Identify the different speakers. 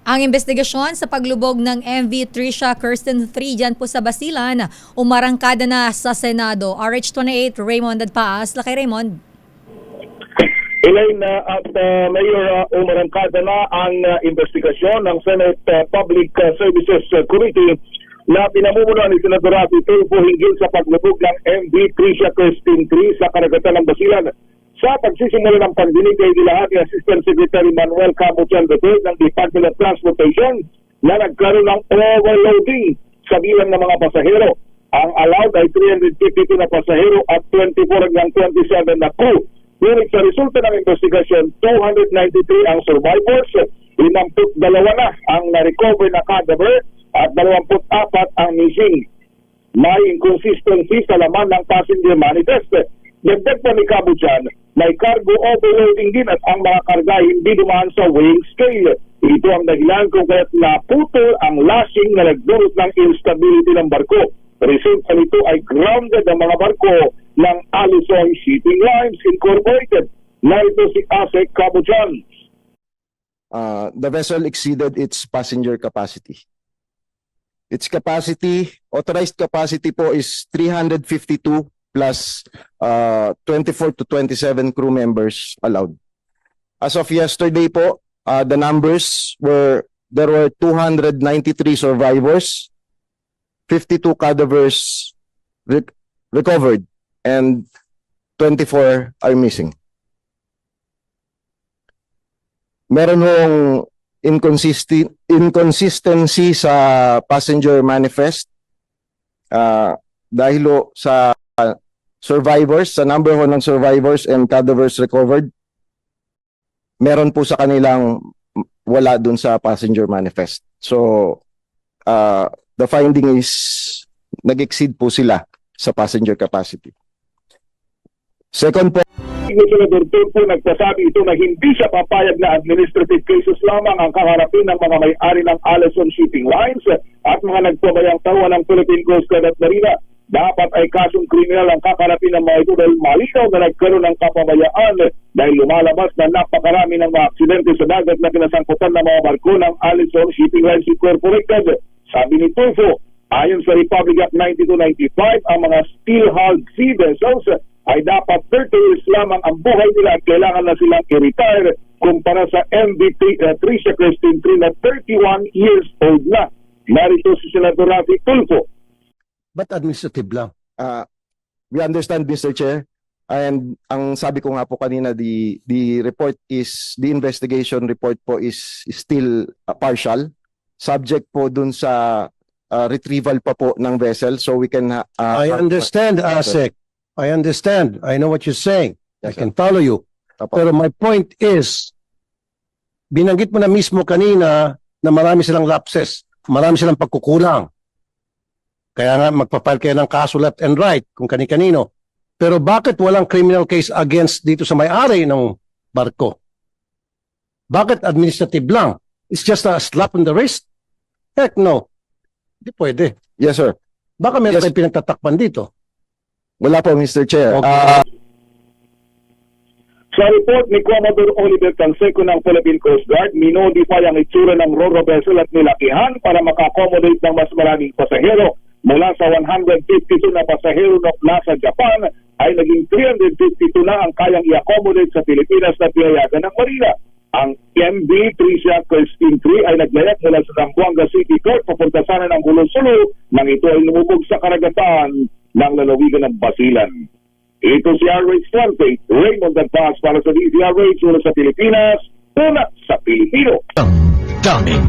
Speaker 1: Ang investigasyon sa paglubog ng MV Tricia Kirsten 3 dyan po sa Basilan, umarangkada na sa Senado. RH28, Raymond Adpaas. Laki Raymond.
Speaker 2: Elaine at Mayor, umarangkada na ang investigasyon ng Senate Public Services Committee na pinamumunuan ni Senador Rafi Tulfo hinggil sa paglubog ng MV Tricia Kirsten 3 sa karagatan ng Basilan. Sa pagsisimula ng pagdinig kay Dilahati Assistant Secretary Manuel Camuchan III ng Department of Transportation na nagkaroon ng overloading sa bilang ng mga pasahero. Ang allowed ay 352 na pasahero at 24 hanggang 27 na crew. Ngunit sa resulta ng investigasyon, 293 ang survivors, 52 na ang na-recover na cadaver at 24 ang missing. May inconsistency sa laman ng passenger manifest. Dagdag pa ni Camuchan, may cargo overloading din at ang mga karga hindi dumaan sa weighing scale. Ito ang dahilan kung kaya't naputol ang lashing na nagdulot ng instability ng barko. Resulta nito ay grounded ang mga barko ng Allison Shipping Lines Incorporated. Narito si Asek Camuchan.
Speaker 3: The vessel exceeded its passenger capacity. Its capacity, authorized capacity po is 352 plus 24 to 27 crew members allowed. As of yesterday po, the numbers were, there were 293 survivors, 52 cadavers recovered, and 24 are missing. Meron hong inconsistency sa passenger manifest dahil sa survivors, sa number ho ng survivors and cadavers recovered, meron po sa kanilang wala dun sa passenger manifest. So, the finding is nag-exceed po sila sa passenger capacity. Second po,
Speaker 2: Senador Tulfo nagsasabi ito na hindi siya papayag na administrative cases lamang ang kaharapin ng mga may-ari ng Allison Shipping Lines at mga nagpabayang tawa ng Philippine Coast Guard at Marina. Dapat ay kasong kriminal ang kakarapin ng mga ito dahil malinaw na nagkaroon ng kapabayaan dahil lumalabas na napakarami ng mga aksidente sa dagat na kinasangkutan ng mga barko ng Allison Shipping Lines Incorporated. Sabi ni Tulfo, ayon sa Republic Act 9295, ang mga steel-hulled sea vessels ay dapat 30 years lamang ang buhay nila at kailangan na silang i-retire kumpara sa MV Tricia Kirsten 3 na 31 years old na. Narito si Senador Rafi Tulfo.
Speaker 4: Ba't administrative lang?
Speaker 3: we understand, Mr. Chair, and ang sabi ko nga po kanina, the report is, the investigation report po is still partial, subject po dun sa retrieval pa po ng vessel, so we can...
Speaker 4: I understand, Asek. I understand. I know what you're saying.
Speaker 3: Yes,
Speaker 4: I can follow you.
Speaker 3: Apo.
Speaker 4: Pero my point is, binanggit mo na mismo kanina na marami silang lapses, marami silang pagkukulang. Kaya nga magpapile kayo ng kaso left and right kung kani-kanino. Pero bakit walang criminal case against dito sa may-ari ng barko? Bakit administrative lang? It's just a slap on the wrist? Heck no. Hindi pwede.
Speaker 3: Yes, sir.
Speaker 4: Baka meron
Speaker 3: Yes.
Speaker 4: tayong pinagtatakpan dito.
Speaker 3: Wala po, Mr. Chair.
Speaker 4: Okay.
Speaker 2: Sa report ni Commodore Oliver Canseco ng Philippine Coast Guard, minodify ang itsura ng Ro-Ro vessel at nilakihan para maka-accommodate ng mas maraming pasahero. Mula sa 152 na pasahero na nasa Japan, ay naging 352 na ang kayang i-accommodate sa Pilipinas na pinayagan ng Marina. Ang MV Tricia Kirsten 3 ay naglayat mula sa Zamboanga City Court papunta sana ng Bulo-Sulu nang ito ay lumubog sa karagatan ng lalawigan ng Basilan. Ito si RH28, Raymond Adpaas para sa DZRH, una sa Pilipinas, una sa Pilipino.
Speaker 5: Daming